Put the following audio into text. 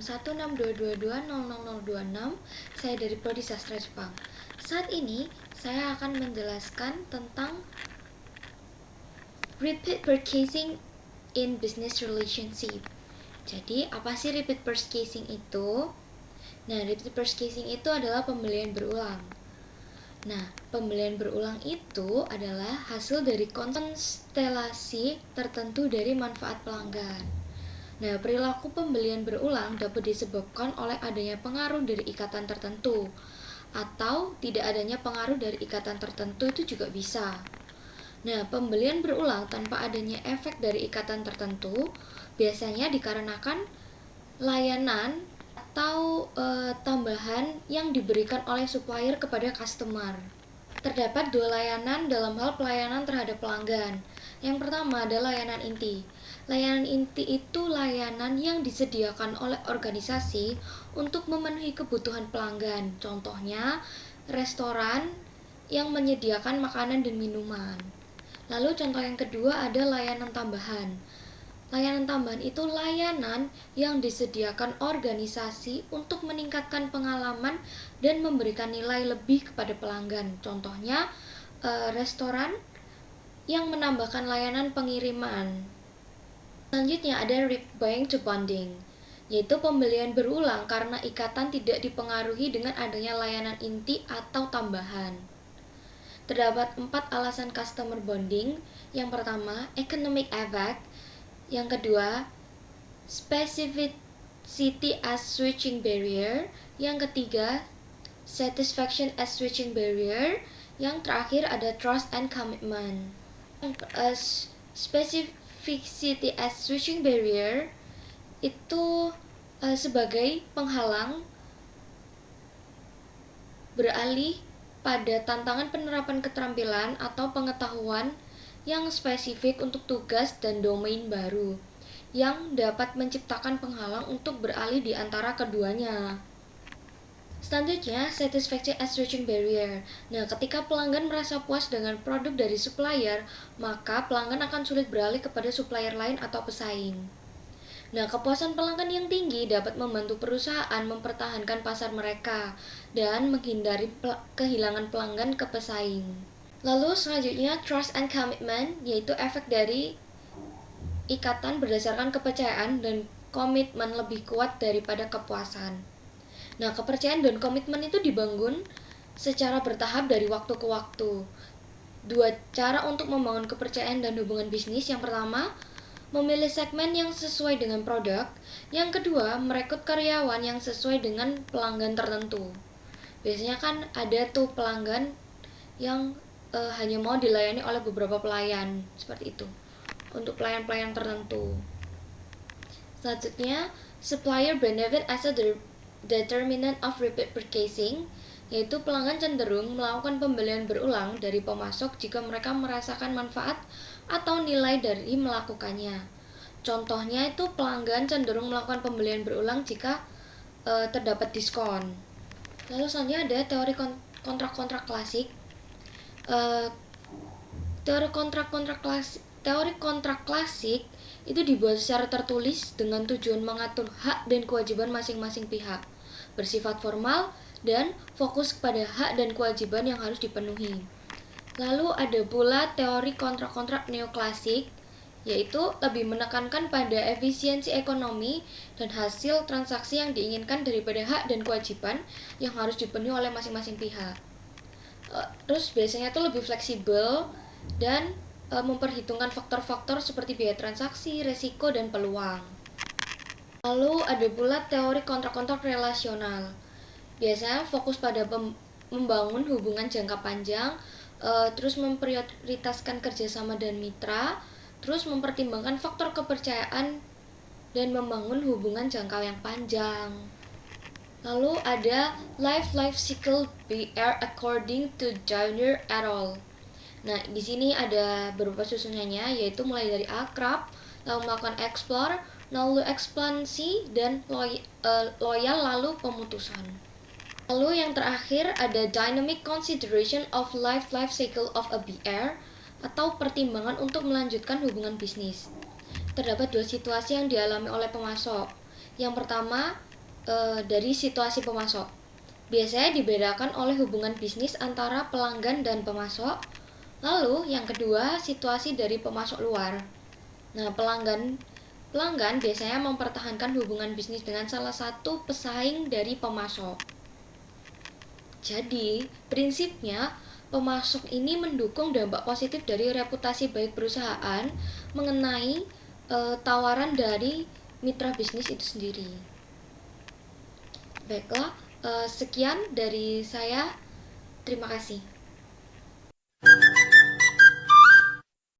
16222000026. Saya dari Prodi Sastra Jepang. Saat ini saya akan menjelaskan tentang repeat purchasing in business relationship. Jadi, apa sih repeat purchasing itu? Nah, repeat purchasing itu adalah pembelian berulang. Nah, pembelian berulang itu adalah hasil dari konstelasi tertentu dari manfaat pelanggan. Nah, perilaku pembelian berulang dapat disebabkan oleh adanya pengaruh dari ikatan tertentu, atau tidak adanya pengaruh dari ikatan tertentu itu juga bisa. Nah, pembelian berulang tanpa adanya efek dari ikatan tertentu biasanya dikarenakan layanan atau tambahan yang diberikan oleh supplier kepada customer. Terdapat dua layanan dalam hal pelayanan terhadap pelanggan. Yang pertama adalah layanan inti. Layanan inti itu layanan yang disediakan oleh organisasi untuk memenuhi kebutuhan pelanggan. Contohnya, restoran yang menyediakan makanan dan minuman. Lalu contoh yang kedua ada layanan tambahan. Layanan tambahan itu layanan yang disediakan organisasi untuk meningkatkan pengalaman dan memberikan nilai lebih kepada pelanggan. Contohnya, restoran yang menambahkan layanan pengiriman. Selanjutnya ada buying to bonding, yaitu pembelian berulang karena ikatan tidak dipengaruhi dengan adanya layanan inti atau tambahan. Terdapat 4 alasan customer bonding. Yang pertama, economic effect. Yang kedua, specificity as switching barrier. Yang ketiga, satisfaction as switching barrier. Yang terakhir ada trust and commitment. Specificity as switching barrier itu sebagai penghalang beralih pada tantangan penerapan keterampilan atau pengetahuan yang spesifik untuk tugas dan domain baru yang dapat menciptakan penghalang untuk beralih di antara keduanya. Selanjutnya, satisfaction as switching barrier. Nah, ketika pelanggan merasa puas dengan produk dari supplier, maka pelanggan akan sulit beralih kepada supplier lain atau pesaing. Nah, kepuasan pelanggan yang tinggi dapat membantu perusahaan mempertahankan pasar mereka dan menghindari kehilangan pelanggan ke pesaing. Lalu selanjutnya, trust and commitment, yaitu efek dari ikatan berdasarkan kepercayaan dan komitmen lebih kuat daripada kepuasan. Nah, kepercayaan dan komitmen itu dibangun secara bertahap dari waktu ke waktu. Dua cara untuk membangun kepercayaan dan hubungan bisnis. Yang pertama, memilih segmen yang sesuai dengan produk. Yang kedua, merekrut karyawan yang sesuai dengan pelanggan tertentu. Biasanya kan ada tuh pelanggan yang hanya mau dilayani oleh beberapa pelayan, seperti itu, untuk pelayan-pelayan tertentu. Selanjutnya, supplier benefit as a determinant of repeat purchasing, yaitu pelanggan cenderung melakukan pembelian berulang dari pemasok jika mereka merasakan manfaat atau nilai dari melakukannya. Contohnya itu pelanggan cenderung melakukan pembelian berulang jika terdapat diskon. Lalu selanjutnya ada teori kontrak-kontrak klasik. Teori kontrak klasik itu dibuat secara tertulis dengan tujuan mengatur hak dan kewajiban masing-masing pihak, bersifat formal dan fokus kepada hak dan kewajiban yang harus dipenuhi. Lalu ada pula teori kontrak-kontrak neoklasik, yaitu lebih menekankan pada efisiensi ekonomi dan hasil transaksi yang diinginkan daripada hak dan kewajiban yang harus dipenuhi oleh masing-masing pihak. Terus biasanya itu lebih fleksibel dan memperhitungkan faktor-faktor seperti biaya transaksi, resiko, dan peluang. Lalu ada pula teori kontrak-kontrak relasional. Biasanya fokus pada membangun hubungan jangka panjang, terus memprioritaskan kerjasama dan mitra, terus mempertimbangkan faktor kepercayaan dan membangun hubungan jangka yang panjang. Lalu ada life cycle BR according to Joyner et al. Nah, di sini ada beberapa susunannya, yaitu mulai dari akrab, lalu melakukan explore, lalu ekspansi, dan loyal, lalu pemutusan. Lalu yang terakhir ada dynamic consideration of life cycle of a BR, atau pertimbangan untuk melanjutkan hubungan bisnis. Terdapat dua situasi yang dialami oleh pemasok. Yang pertama, dari situasi pemasok. Biasanya dibedakan oleh hubungan bisnis antara pelanggan dan pemasok. Lalu yang kedua, situasi dari pemasok luar. Nah, pelanggan biasanya mempertahankan hubungan bisnis dengan salah satu pesaing dari pemasok. Jadi, prinsipnya pemasok ini mendukung dampak positif dari reputasi baik perusahaan mengenai tawaran dari mitra bisnis itu sendiri. Baiklah, sekian dari saya. Terima kasih.